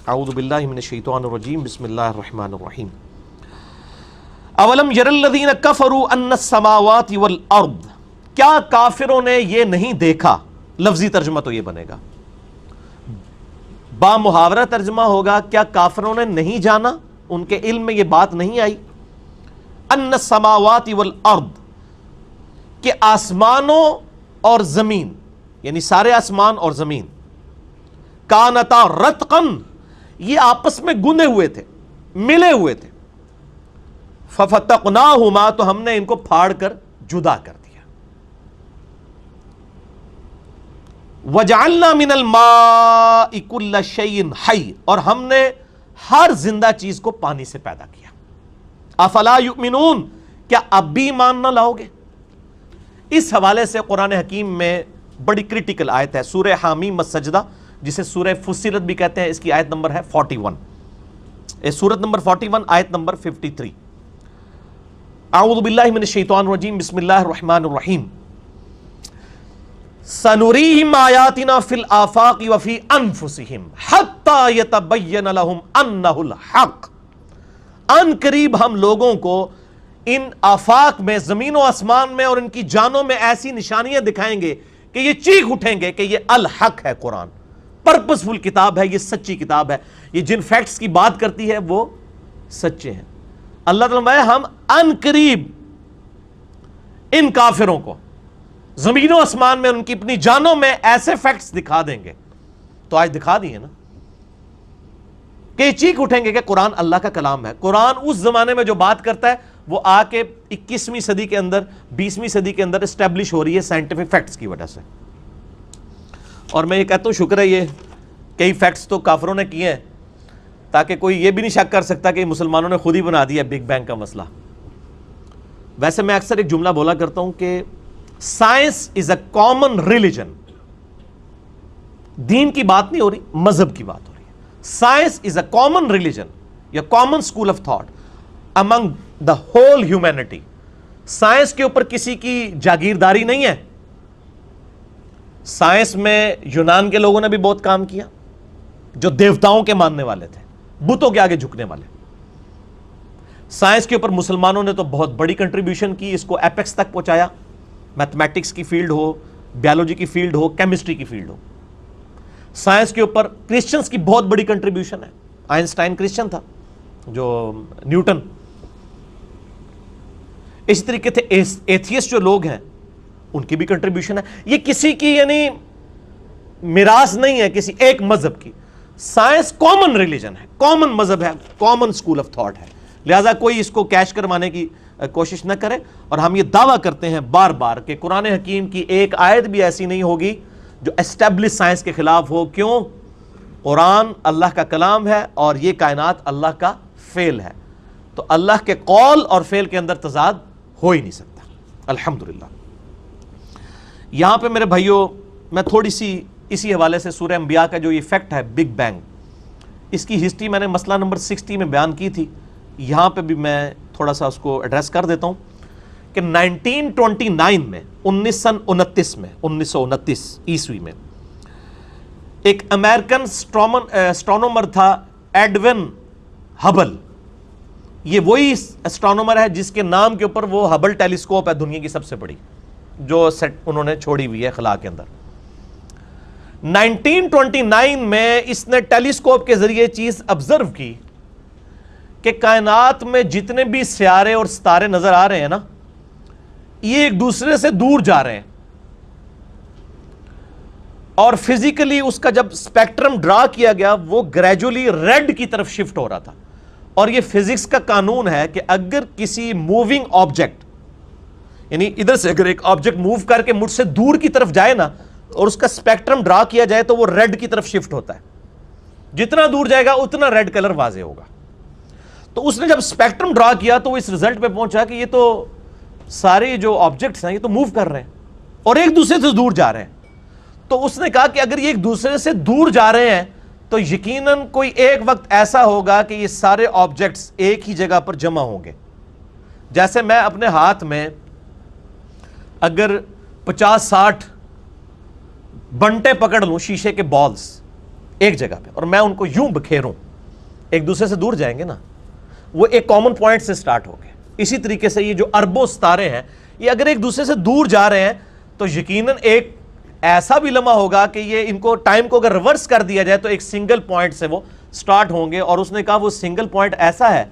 اعوذ باللہ من الشیطان الرجیم بسم اللہ الرحمن الرحیم اولم یر الذین کفروا ان السماوات والارض، کیا کافروں نے یہ نہیں دیکھا؟ لفظی ترجمہ تو یہ بنے گا، با محاورہ ترجمہ ہوگا کیا کافروں نے نہیں جانا، ان کے علم میں یہ بات نہیں آئی، ان السماوات والارض، کہ آسمانوں اور زمین یعنی سارے آسمان اور زمین کانتا رتقن، یہ آپس میں گندے ہوئے تھے، ملے ہوئے تھے، ففتقناہما، تو ہم نے ان کو پھاڑ کر جدا کر دیا، وجعلنا من الماء کل شیء حی، اور ہم نے ہر زندہ چیز کو پانی سے پیدا کیا، افلا یؤمنون، کیا اب بھی ایمان نہ لاؤ گے؟ اس حوالے سے قرآن حکیم میں بڑی کریٹیکل آیت ہے، سورہ حامیم السجدہ، جسے سورہ فصلت بھی کہتے ہیں، اس کی آیت نمبر ہے 41، سورت نمبر 41 آیت نمبر 53۔ اعوذ باللہ من الشیطان الرجیم بسم اللہ الرحمن الرحیم سنریہم آیاتنا فی الآفاق وفی انفسہم حتی یتبین لہم انہ الحق، ان قریب ہم لوگوں کو ان آفاق میں، زمین و آسمان میں اور ان کی جانوں میں ایسی نشانیاں دکھائیں گے کہ یہ چیخ اٹھیں گے کہ یہ الحق ہے، قرآن پرپسفل کتاب ہے، یہ سچی کتاب ہے، یہ جن فیکٹس کی بات کرتی ہے وہ سچے ہیں۔ اللہ تعالیٰ ہم ان قریب ان کافروں کو زمین و آسمان میں، ان کی اپنی جانوں میں ایسے فیکٹس دکھا دیں گے، تو آج دکھا دیے نا، کہ یہ چیخ اٹھیں گے کہ قرآن اللہ کا کلام ہے۔ قرآن اس زمانے میں جو بات کرتا ہے وہ آ کے 21ویں صدی کے اندر، 20ویں صدی کے اندر اسٹیبلش ہو رہی ہے سائنٹیفک فیکٹس کی وجہ سے۔ اور میں یہ کہتا ہوں شکر ہے، یہ کئی فیکٹس تو کافروں نے کیے ہیں تاکہ کوئی یہ بھی نہیں شک کر سکتا کہ مسلمانوں نے خود ہی بنا دیا بگ بینگ کا مسئلہ۔ ویسے میں اکثر ایک جملہ بولا کرتا ہوں کہ science is a common religion, دین کی بات نہیں ہو رہی، مذہب کی بات ہو رہی ہے۔ Science is a common religion یا common school of thought among the whole humanity. Science کے اوپر کسی کی جاگیرداری نہیں ہے۔ سائنس میں یونان کے لوگوں نے بھی بہت کام کیا، جو دیوتاؤں کے ماننے والے تھے، بتوں کے آگے جھکنے والے۔ سائنس کے اوپر مسلمانوں نے تو بہت بڑی کنٹریبیوشن کی، اس کو ایپیکس تک پہنچایا، میتھمیٹکس کی فیلڈ ہو، بیالوجی کی فیلڈ ہو، کیمسٹری کی فیلڈ ہو۔ سائنس کے اوپر کرسچنز کی بہت بڑی کنٹریبیوشن ہے، آئنسٹائن کرسچن تھا، جو نیوٹن۔ اسی طریقے سے ایتھیسٹ جو لوگ ہیں ان کی بھی کنٹریبیوشن ہے۔ یہ کسی کی یعنی میراث نہیں ہے کسی ایک مذہب کی۔ سائنس کامن ریلیجن ہے، کامن مذہب ہے، کامن اسکول آف تھاٹ ہے، لہذا کوئی اس کو کیش کروانے کی کوشش نہ کرے۔ اور ہم یہ دعویٰ کرتے ہیں بار بار کہ قرآن حکیم کی ایک آیت بھی ایسی نہیں ہوگی جو اسٹیبلش سائنس کے خلاف ہو۔ کیوں؟ قرآن اللہ کا کلام ہے اور یہ کائنات اللہ کا فعل ہے، تو اللہ کے قول اور فعل کے اندر تضاد ہو ہی نہیں سکتا۔ الحمدللہ۔ یہاں پہ میرے بھائیوں میں تھوڑی سی اسی حوالے سے سورہ انبیاء کا جو یہ فیکٹ ہے بگ بینگ، اس کی ہسٹری میں نے مسئلہ نمبر 60 میں بیان کی تھی، یہاں پہ بھی میں تھوڑا سا اس کو ایڈریس کر دیتا ہوں کہ 1929 میں 1929 عیسوی میں ایک امریکن اسٹرونومر تھا ایڈون ہبل۔ یہ وہی اسٹرونومر ہے جس کے نام کے اوپر وہ ہبل ٹیلیسکوپ ہے، دنیا کی سب سے بڑی، جو سیٹ انہوں نے چھوڑی ہوئی ہے خلا کے اندر۔ 1929 میں اس نے ٹیلیسکوپ کے ذریعے چیز آبزرو کی کہ کائنات میں جتنے بھی سیارے اور ستارے نظر آ رہے ہیں نا، یہ ایک دوسرے سے دور جا رہے ہیں، اور فزیکلی اس کا جب اسپیکٹرم ڈرا کیا گیا وہ گریجولی ریڈ کی طرف شفٹ ہو رہا تھا۔ اور یہ فزکس کا قانون ہے کہ اگر کسی موونگ آبجیکٹ، یعنی ادھر سے اگر ایک آبجیکٹ موو کر کے مجھ سے دور کی طرف جائے نا اور اس کا اسپیکٹرم ڈرا کیا جائے تو وہ ریڈ کی طرف شفٹ ہوتا ہے، جتنا دور جائے گا اتنا ریڈ کلر واضح ہوگا۔ تو اس نے جب اسپیکٹرم ڈرا کیا تو وہ اس رزلٹ پہ پہنچا کہ یہ تو سارے جو آبجیکٹس ہیں یہ تو موو کر رہے ہیں اور ایک دوسرے سے دور جا رہے ہیں۔ تو اس نے کہا کہ اگر یہ ایک دوسرے سے دور جا رہے ہیں تو یقیناً کوئی ایک وقت ایسا ہوگا کہ یہ سارے آبجیکٹس ایک ہی جگہ پر جمع ہوں گے۔ جیسے میں اپنے ہاتھ میں اگر 50-60 بنٹے پکڑ لوں شیشے کے بالز ایک جگہ پہ اور میں ان کو یوں بکھیروں، ایک دوسرے سے دور جائیں گے نا، وہ ایک کامن پوائنٹ سے سٹارٹ ہو گئے. اسی طریقے سے یہ جو اربوں ستارے ہیں، یہ اگر ایک دوسرے سے دور جا رہے ہیں تو یقیناً ایک ایسا بھی لمحہ ہوگا کہ یہ ان کو ٹائم کو اگر ریورس کر دیا جائے تو ایک سنگل پوائنٹ سے وہ سٹارٹ ہوں گے. اور اس نے کہا وہ سنگل پوائنٹ ایسا ہے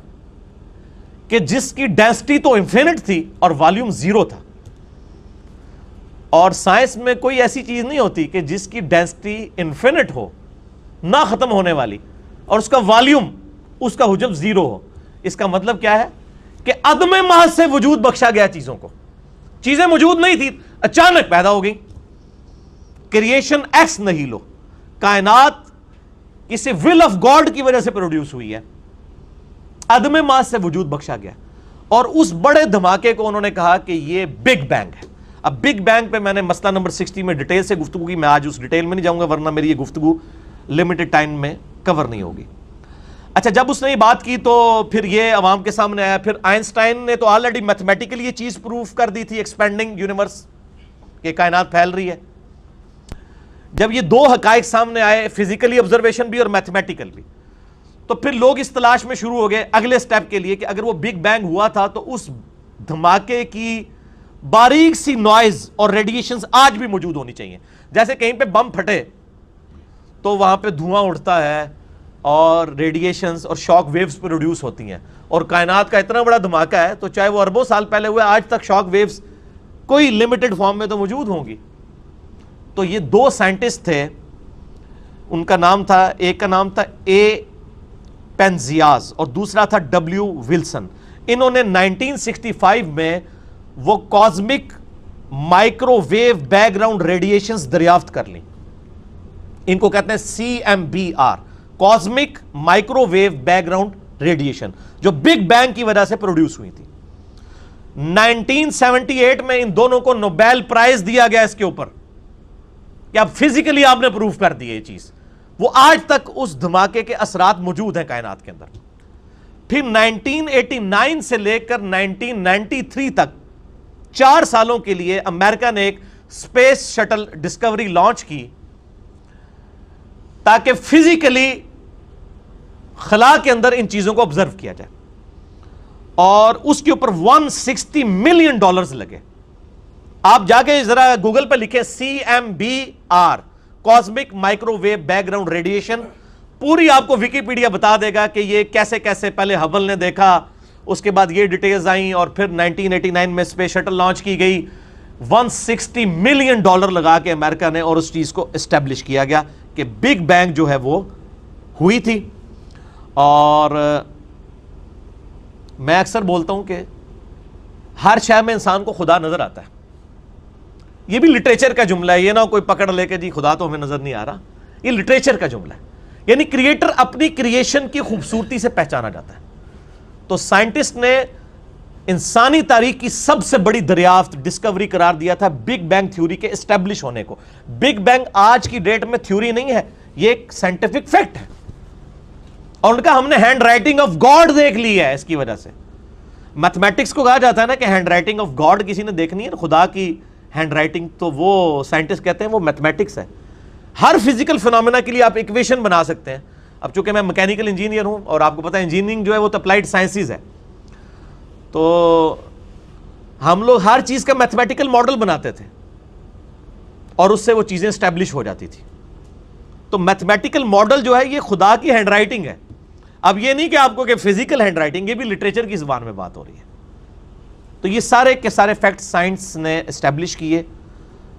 کہ جس کی ڈینسٹی تو انفینٹ تھی اور والیوم زیرو تھا. اور سائنس میں کوئی ایسی چیز نہیں ہوتی کہ جس کی ڈینسٹی انفینٹ ہو، نہ ختم ہونے والی، اور اس کا والیوم، اس کا حجم زیرو ہو. اس کا مطلب کیا ہے کہ عدم محض سے وجود بخشا گیا چیزوں کو. چیزیں موجود نہیں تھی، اچانک پیدا ہو گئی. کریشن ایکس نہیں لو، کائنات کسی ول آف گاڈ کی وجہ سے پروڈیوس ہوئی ہے، عدم محض سے وجود بخشا گیا. اور اس بڑے دھماکے کو انہوں نے کہا کہ یہ بگ بینگ ہے. اب بگ بینگ پہ میں نے مسئلہ نمبر 60 میں ڈیٹیل سے گفتگو کی، میں آج اس ڈیٹیل میں نہیں جاؤں گا ورنہ میری یہ گفتگو لمیٹڈ ٹائم میں کور نہیں ہوگی. اچھا، جب اس نے یہ بات کی تو پھر یہ عوام کے سامنے آیا. پھر آئنسٹائن نے تو آلریڈی میتھمیٹیکلی یہ چیز پروف کر دی تھی، ایکسپینڈنگ یونیورس، کہ کائنات پھیل رہی ہے. جب یہ دو حقائق سامنے آئے، فزیکلی آبزرویشن بھی اور میتھمیٹیکل بھی، تو پھر لوگ اس تلاش میں شروع ہو گئے اگلے سٹیپ کے لیے کہ اگر وہ بگ بینگ ہوا تھا تو اس دھماکے کی باریک سی نوائز اور ریڈیشنز آج بھی موجود ہونی چاہیے. جیسے کہیں پہ بم پھٹے تو وہاں پہ دھواں اٹھتا ہے اور ریڈیشنز اور شاک ویوز پروڈیوس ہوتی ہیں، اور کائنات کا اتنا بڑا دھماکہ ہے تو چاہے وہ اربوں سال پہلے ہوئے، آج تک شاک ویوز کوئی لمیٹڈ فارم میں تو موجود ہوں گی. تو یہ دو سائنٹسٹ تھے، ان کا نام تھا، ایک کا نام تھا اے پینزیاز اور دوسرا تھا ڈبلیو ولسن. انہوں نے 1965 میں وہ cosmic microwave background radiations دریافت کر لیں. ان کو کہتے ہیں CMBR، cosmic microwave background radiation, جو بگ بینگ کی وجہ سے پروڈیوس ہوئی تھی. 1978 میں ان دونوں کو نوبیل پرائز دیا گیا اس کے اوپر کہ اب فزیکلی آپ نے پروف کر دی یہ چیز. وہ آج تک اس دھماکے کے اثرات موجود ہیں کائنات کے اندر. پھر 1989 سے لے کر 1993 تک 4 سالوں کے لیے امریکہ نے ایک اسپیس شٹل ڈسکوری لانچ کی تاکہ فزیکلی خلا کے اندر ان چیزوں کو آبزرو کیا جائے، اور اس کے اوپر $160 ملین لگے. آپ جا کے ذرا گوگل پہ لکھیں CMBR، cosmic microwave background radiation, پوری آپ کو ویکیپیڈیا بتا دے گا کہ یہ کیسے کیسے پہلے ہبل نے دیکھا، اس کے بعد یہ ڈیٹیلز آئیں، اور پھر 1989 میں اسپیس شٹل لانچ کی گئی. $160 ملین لگا کے امریکہ نے، اور اس چیز کو اسٹیبلش کیا گیا کہ بگ بینگ جو ہے وہ ہوئی تھی. اور میں اکثر بولتا ہوں کہ ہر شے میں انسان کو خدا نظر آتا ہے. یہ بھی لٹریچر کا جملہ ہے، یہ نہ کوئی پکڑ لے کے جی خدا تو ہمیں نظر نہیں آ رہا. یہ لٹریچر کا جملہ ہے، یعنی کریٹر اپنی کریشن کی خوبصورتی سے پہچانا جاتا ہے. تو سائنٹسٹ نے انسانی تاریخ کی سب سے بڑی دریافت، ڈسکوری قرار دیا تھا بگ بینگ تھیوری کے اسٹیبلش ہونے کو. بگ بینگ آج کی ڈیٹ میں تھیوری نہیں ہے، یہ ایک سائنٹیفک فیکٹ ہے. اور ان کا ہم نے ہینڈ رائٹنگ آف گاڈ دیکھ لی ہے اس کی وجہ سے. میتھمیٹکس کو کہا جاتا ہے نا کہ ہینڈ رائٹنگ آف گاڈ کسی نے دیکھنی ہے، خدا کی ہینڈ رائٹنگ، تو وہ سائنٹسٹ کہتے ہیں وہ میتھمیٹکس ہے. ہر فزیکل فنومینا کے لیے آپ ایکویشن بنا سکتے ہیں. اب چونکہ میں میکینیکل انجینئر ہوں اور آپ کو پتا ہے انجینئرنگ جو ہے وہ تو اپلائیڈ سائنسز ہے، تو ہم لوگ ہر چیز کا میتھمیٹیکل ماڈل بناتے تھے اور اس سے وہ چیزیں اسٹیبلش ہو جاتی تھی. تو میتھمیٹیکل ماڈل جو ہے یہ خدا کی ہینڈ رائٹنگ ہے. اب یہ نہیں کہ آپ کو کہ فزیکل ہینڈ رائٹنگ، یہ بھی لٹریچر کی زبان میں بات ہو رہی ہے. تو یہ سارے کے سارے فیکٹ سائنس نے اسٹیبلش کیے،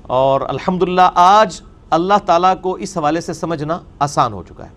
اور الحمدللہ آج اللہ تعالیٰ کو اس حوالے سے سمجھنا آسان ہو چکا ہے.